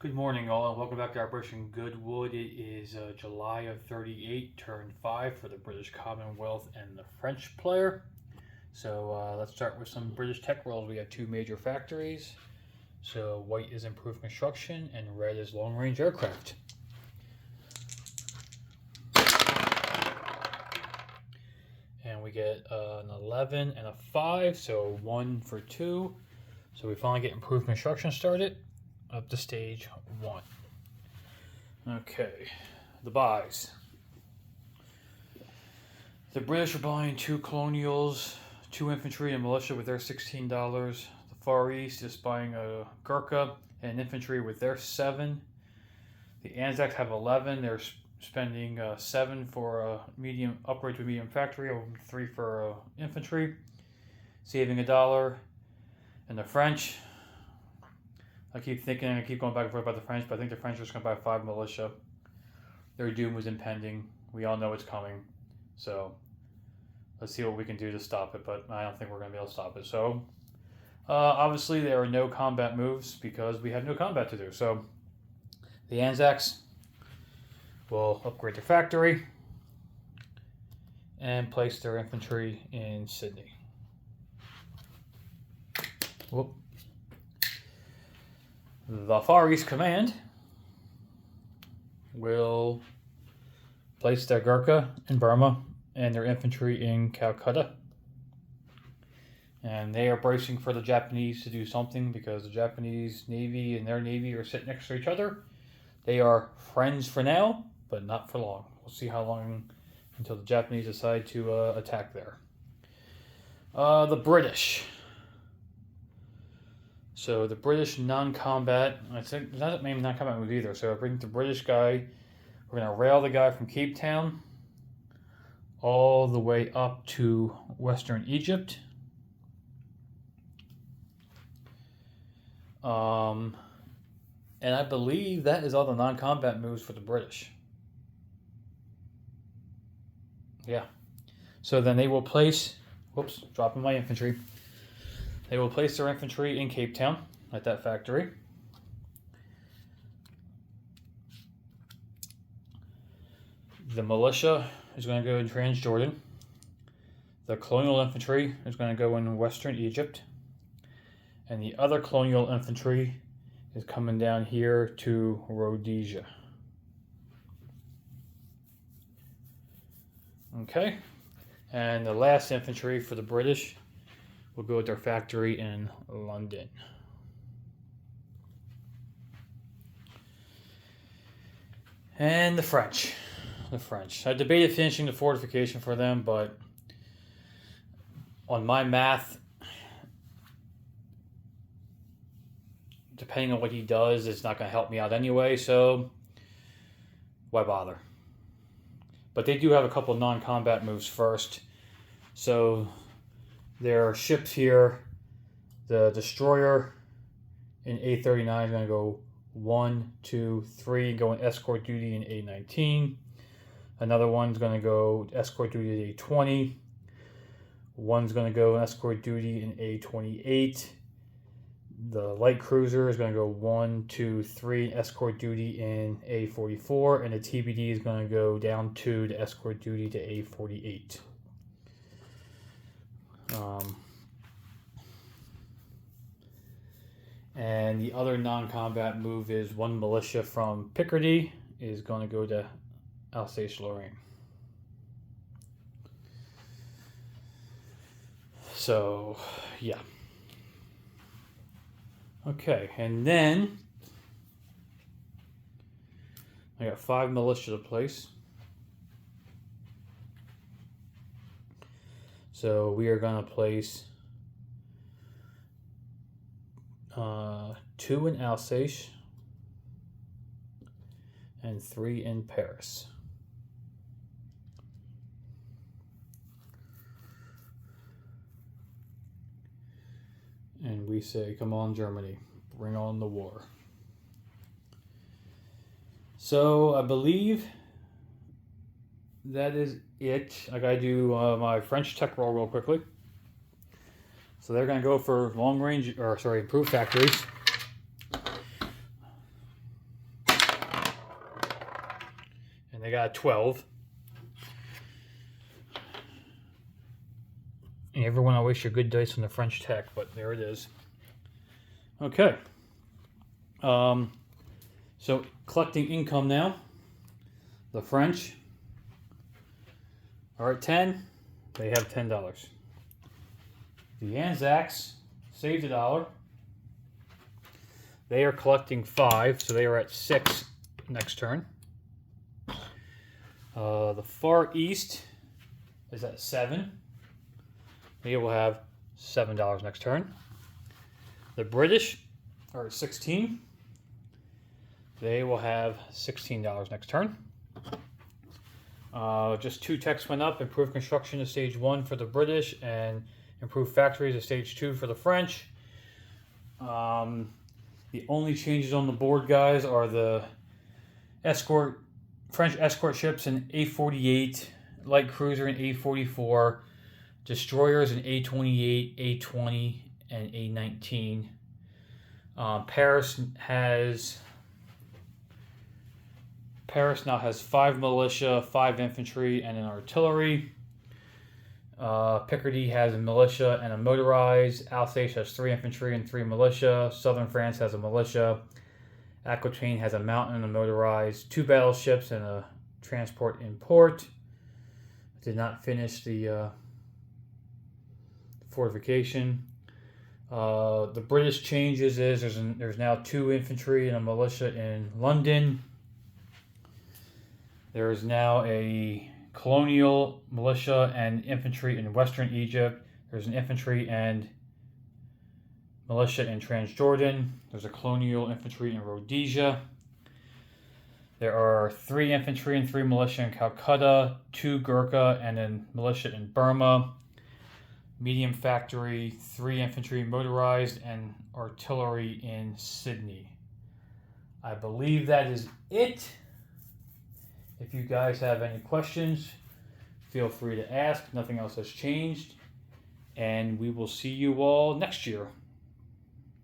Good morning, all, and welcome back to Operation Goodwood. It is July of 38, turn 5 for the British Commonwealth and the French player. So let's start with some British tech roles. We have two major factories. So white is improved construction, and red is long-range aircraft. And we get an 11 and a 5, so 1 for 2. So we finally get improved construction started. Up to stage 1. Okay, the buys. The British are buying 2 colonials, 2 infantry and militia with their $16. The Far East is buying a Gurkha and infantry with their 7. The Anzacs have 11. They're spending 7 for a medium upgrade to a medium factory, 3 for infantry, saving $1. And the French, I keep thinking, I keep going back and forth about the French, but I think the French are just going to buy 5 militia. Their doom was impending. We all know it's coming. So let's see what we can do to stop it, but I don't think we're going to be able to stop it. So obviously there are no combat moves because we have no combat to do. So the Anzacs will upgrade their factory and place their infantry in Sydney. Whoop. The Far East Command will place their Gurkha in Burma and their infantry in Calcutta. And they are bracing for the Japanese to do something because the Japanese Navy and their Navy are sitting next to each other. They are friends for now, but not for long. We'll see how long until the Japanese decide to attack there. The British. So the British non-combat, I think not maybe non-combat move either. So I bring the British guy. We're gonna rail the guy from Cape Town all the way up to Western Egypt. And I believe that is all the non-combat moves for the British. Yeah. So then they will place. Whoops, dropping my infantry. They will place their infantry in Cape Town at that factory. The militia is going to go in Transjordan. The colonial infantry is going to go in Western Egypt. And the other colonial infantry is coming down here to Rhodesia. Okay. And the last infantry for the British will go with their factory in London. And the French. I debated finishing the fortification for them, but on my math, depending on what he does, it's not going to help me out anyway, so why bother? But they do have a couple of non-combat moves first. So there are ships here. The destroyer in A39 is going to go 1, 2, 3, go in escort duty in A19. Another one's going to go escort duty at A20. One's going to go escort duty in A28. The light cruiser is going to go 1, 2, 3 escort duty in A44, and the TBD is going to go down 2 to escort duty to A48. And the other non-combat move is 1 militia from Picardy is going to go to Alsace-Lorraine. So, yeah. Okay, and then I got 5 militia to place. So we are going to place 2 in Alsace and 3 in Paris. And we say, come on, Germany, bring on the war. So I believe that is it. I gotta do my French tech roll real quickly. So they're gonna go for improved factories. and they got a 12. You never want to waste your good dice on the French Tech, but there it is. Okay. So collecting income now. The French are at 10. They have $10. The Anzacs saved $1. They are collecting 5, so they are at 6 next turn. The Far East is at 7. They will have $7 next turn. The British are at 16. They will have $16 next turn. Just 2 techs went up. Improved construction to stage 1 for the British and improved factories to stage 2 for the French. The only changes on the board, guys, are the French escort ships in A48, light cruiser in A44, destroyers in A28, A20, and A19. Paris now has 5 militia, 5 infantry, and an artillery. Picardy has a militia and a motorized. Alsace has 3 infantry and 3 militia. Southern France has a militia. Aquitaine has a mountain and a motorized. 2 battleships and a transport in port. Did not finish the fortification. The British changes is there's now 2 infantry and a militia in London. There is now a colonial militia and infantry in Western Egypt. There's an infantry and militia in Transjordan. There's a colonial infantry in Rhodesia. There are 3 infantry and 3 militia in Calcutta, 2 Gurkha and a militia in Burma. Medium factory, 3 infantry motorized, and artillery in Sydney. I believe that is it. If you guys have any questions, feel free to ask. Nothing else has changed. And we will see you all next year.